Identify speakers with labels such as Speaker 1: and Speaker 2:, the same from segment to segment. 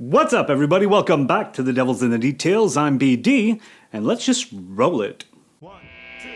Speaker 1: What's up, everybody? Welcome back to The Devil's in the Details. I'm BD, and let's just roll it. One, two,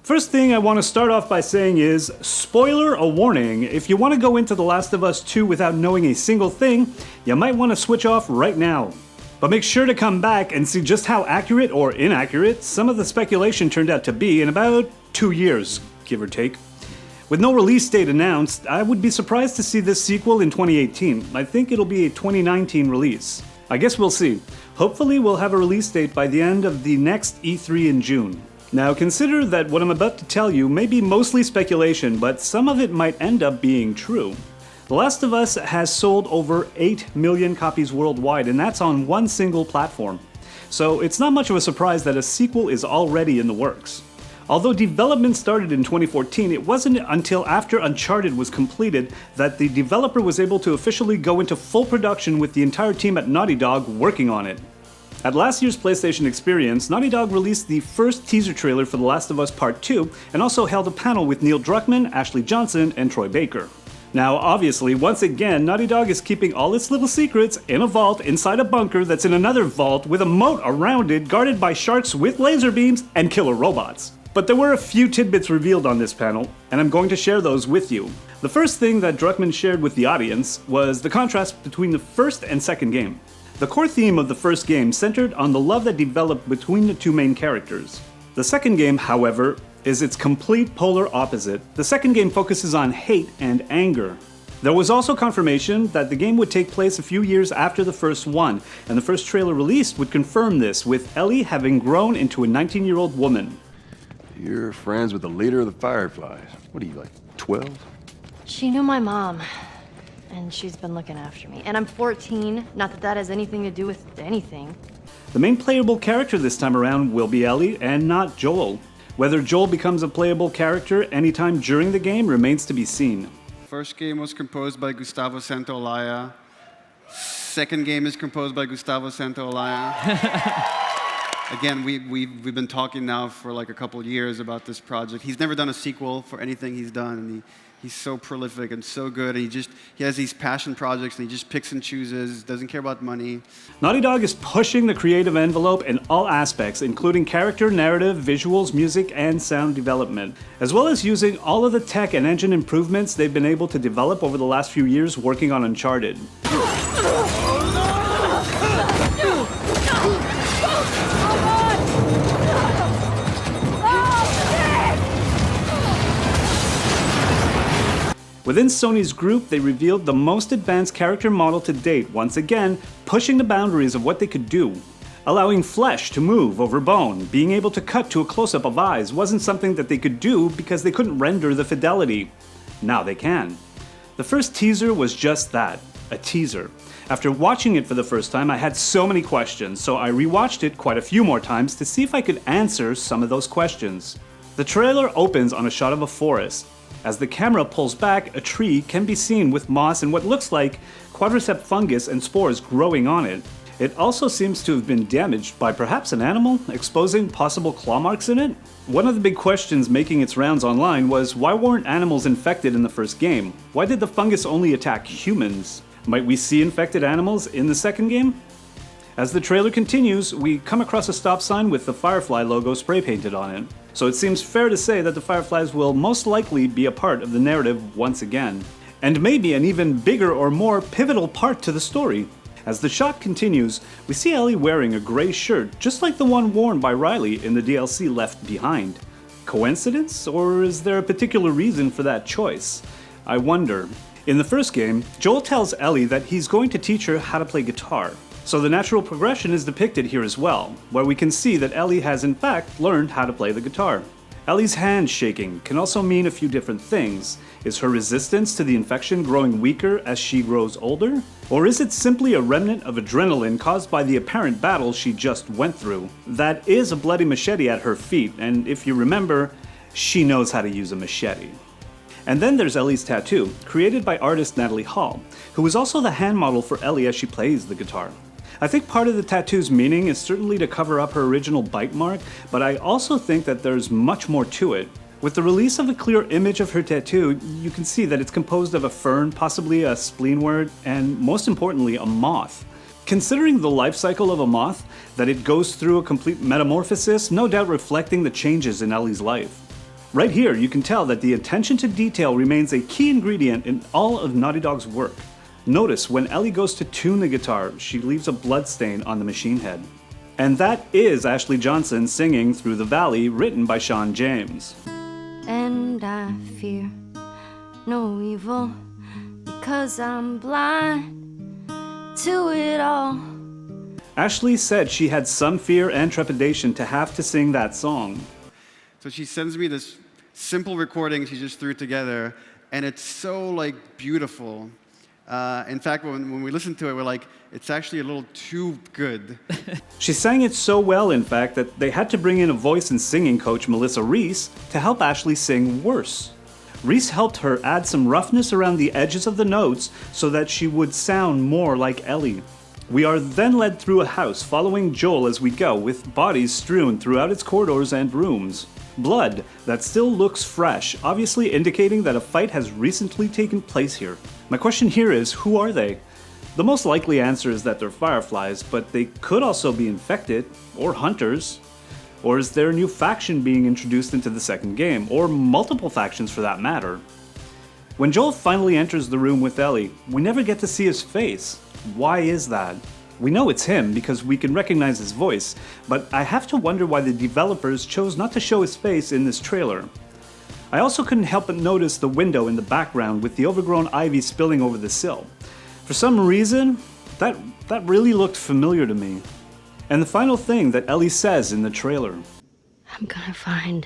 Speaker 1: First thing I want to start off by saying is, spoiler a warning, if you want to go into The Last of Us 2 without knowing a single thing, you might want to switch off right now. But make sure to come back and see just how accurate or inaccurate some of the speculation turned out to be in about 2 years, give or take. With no release date announced, I would be surprised to see this sequel in 2018. I think it'll be a 2019 release. I guess we'll see. Hopefully we'll have a release date by the end of the next E3 in June. Now consider that what I'm about to tell you may be mostly speculation, but some of it might end up being true. The Last of Us has sold over 8 million copies worldwide, and that's on one single platform. So it's not much of a surprise that a sequel is already in the works. Although development started in 2014, it wasn't until after Uncharted was completed that the developer was able to officially go into full production with the entire team at Naughty Dog working on it. At last year's PlayStation Experience, Naughty Dog released the first teaser trailer for The Last of Us Part 2 and also held a panel with Neil Druckmann, Ashley Johnson, and Troy Baker. Now, obviously, once again, Naughty Dog is keeping all its little secrets in a vault inside a bunker that's in another vault with a moat around it guarded by sharks with laser beams and killer robots. But there were a few tidbits revealed on this panel, and I'm going to share those with you. The first thing that Druckmann shared with the audience was the contrast between the first and second game. The core theme of the first game centered on the love that developed between the two main characters. The second game, however, is its complete polar opposite. The second game focuses on hate and anger. There was also confirmation that the game would take place a few years after the first one, and the first trailer released would confirm this, with Ellie having grown into a 19-year-old woman.
Speaker 2: You're friends with the leader of the Fireflies. What are you, like 12?
Speaker 3: She knew my mom, and she's been looking after me. And I'm 14, not that that has anything to do with anything.
Speaker 1: The main playable character this time around will be Ellie, and not Joel. Whether Joel becomes a playable character anytime during the game remains to be seen.
Speaker 4: First game was composed by Gustavo Santaolalla. Second game is composed by Gustavo Santaolalla. Again, we've been talking now for like a couple of years about this project. He's never done a sequel for anything he's done, and he's so prolific and so good, and he has these passion projects, and he just picks and chooses, doesn't care about money.
Speaker 1: Naughty Dog is pushing the creative envelope in all aspects, including character, narrative, visuals, music, and sound development, as well as using all of the tech and engine improvements they've been able to develop over the last few years working on Uncharted. Within Sony's group, they revealed the most advanced character model to date, once again pushing the boundaries of what they could do. Allowing flesh to move over bone, being able to cut to a close-up of eyes wasn't something that they could do because they couldn't render the fidelity. Now they can. The first teaser was just that, a teaser. After watching it for the first time, I had so many questions, so I rewatched it quite a few more times to see if I could answer some of those questions. The trailer opens on a shot of a forest. As the camera pulls back, a tree can be seen with moss and what looks like quadriceps fungus and spores growing on it. It also seems to have been damaged by perhaps an animal, exposing possible claw marks in it. One of the big questions making its rounds online was, why weren't animals infected in the first game? Why did the fungus only attack humans? Might we see infected animals in the second game? As the trailer continues, we come across a stop sign with the Firefly logo spray painted on it. So it seems fair to say that the Fireflies will most likely be a part of the narrative once again, and maybe an even bigger or more pivotal part to the story. As the shot continues, we see Ellie wearing a gray shirt just like the one worn by Riley in the DLC Left Behind. Coincidence, or is there a particular reason for that choice? I wonder. In the first game, Joel tells Ellie that he's going to teach her how to play guitar. So the natural progression is depicted here as well, where we can see that Ellie has in fact learned how to play the guitar. Ellie's hand shaking can also mean a few different things. Is her resistance to the infection growing weaker as she grows older? Or is it simply a remnant of adrenaline caused by the apparent battle she just went through? That is a bloody machete at her feet, and if you remember, she knows how to use a machete. And then there's Ellie's tattoo, created by artist Natalie Hall, who is also the hand model for Ellie as she plays the guitar. I think part of the tattoo's meaning is certainly to cover up her original bite mark, but I also think that there's much more to it. With the release of a clear image of her tattoo, you can see that it's composed of a fern, possibly a spleenwort, and most importantly, a moth. Considering the life cycle of a moth, that it goes through a complete metamorphosis, no doubt reflecting the changes in Ellie's life. Right here, you can tell that the attention to detail remains a key ingredient in all of Naughty Dog's work. Notice when Ellie goes to tune the guitar, she leaves a bloodstain on the machine head. And that is Ashley Johnson singing Through the Valley, written by Shawn James.
Speaker 3: And I fear no evil because I'm blind to it all.
Speaker 1: Ashley said she had some fear and trepidation to have to sing that song.
Speaker 4: So she sends me this simple recording she just threw together, and it's so like beautiful. In fact, when we listen to it, we're like, it's actually a little too good.
Speaker 1: She sang it so well, in fact, that they had to bring in a voice and singing coach, Melissa Reese, to help Ashley sing worse. Reese helped her add some roughness around the edges of the notes so that she would sound more like Ellie. We are then led through a house, following Joel as we go, with bodies strewn throughout its corridors and rooms. Blood that still looks fresh, obviously indicating that a fight has recently taken place here. My question here is, who are they? The most likely answer is that they're fireflies, but they could also be infected, or hunters. Or is there a new faction being introduced into the second game, or multiple factions for that matter? When Joel finally enters the room with Ellie, we never get to see his face. Why is that? We know it's him because we can recognize his voice, but I have to wonder why the developers chose not to show his face in this trailer. I also couldn't help but notice the window in the background with the overgrown ivy spilling over the sill. For some reason, that really looked familiar to me. And the final thing that Ellie says in the trailer.
Speaker 3: I'm gonna find.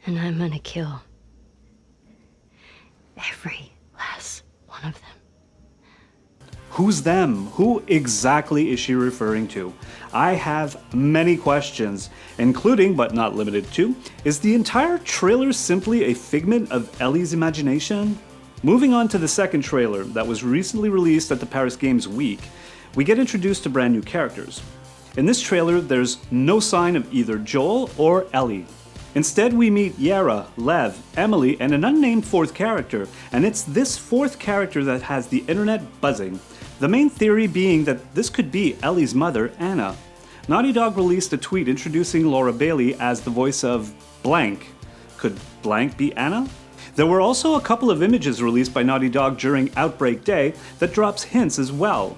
Speaker 3: And I'm gonna kill. Every last one of them.
Speaker 1: Who's them? Who exactly is she referring to? I have many questions, including, but not limited to, is the entire trailer simply a figment of Ellie's imagination? Moving on to the second trailer that was recently released at the Paris Games Week, we get introduced to brand new characters. In this trailer, there's no sign of either Joel or Ellie. Instead, we meet Yara, Lev, Emily, and an unnamed fourth character, and it's this fourth character that has the internet buzzing. The main theory being that this could be Ellie's mother, Anna. Naughty Dog released a tweet introducing Laura Bailey as the voice of blank. Could blank be Anna? There were also a couple of images released by Naughty Dog during Outbreak Day that drops hints as well.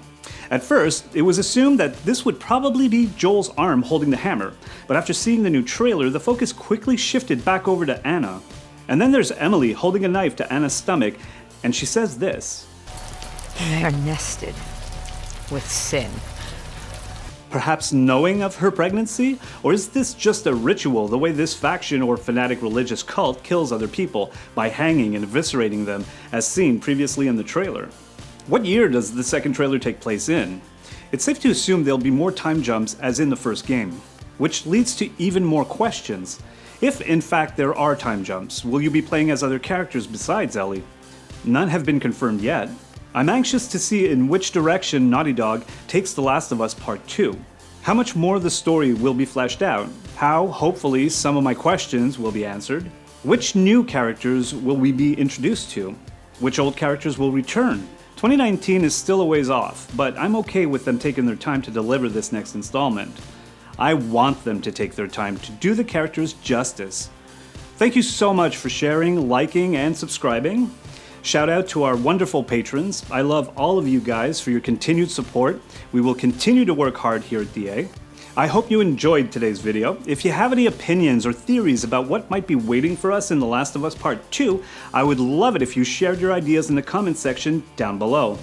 Speaker 1: At first, it was assumed that this would probably be Joel's arm holding the hammer, but after seeing the new trailer, the focus quickly shifted back over to Anna. And then there's Emily holding a knife to Anna's stomach, and she says this.
Speaker 5: They are nested with sin.
Speaker 1: Perhaps knowing of her pregnancy? Or is this just a ritual, the way this faction or fanatic religious cult kills other people by hanging and eviscerating them, as seen previously in the trailer? What year does the second trailer take place in? It's safe to assume there'll be more time jumps as in the first game, which leads to even more questions. If in fact there are time jumps, will you be playing as other characters besides Ellie? None have been confirmed yet. I'm anxious to see in which direction Naughty Dog takes The Last of Us Part 2. How much more of the story will be fleshed out? How, hopefully, some of my questions will be answered? Which new characters will we be introduced to? Which old characters will return? 2019 is still a ways off, but I'm okay with them taking their time to deliver this next installment. I want them to take their time to do the characters justice. Thank you so much for sharing, liking, and subscribing. Shout out to our wonderful patrons. I love all of you guys for your continued support. We will continue to work hard here at DA. I hope you enjoyed today's video. If you have any opinions or theories about what might be waiting for us in The Last of Us Part 2, I would love it if you shared your ideas in the comment section down below.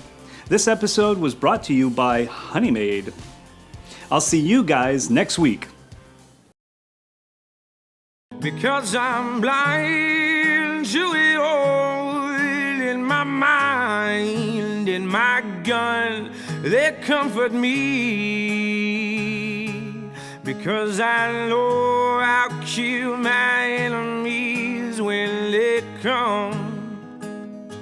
Speaker 1: This episode was brought to you by Honeymaid. I'll see you guys next week.
Speaker 6: Because I'm blind to it all. In my mind, in my gun, they comfort me. Because I know I'll kill my enemies when come.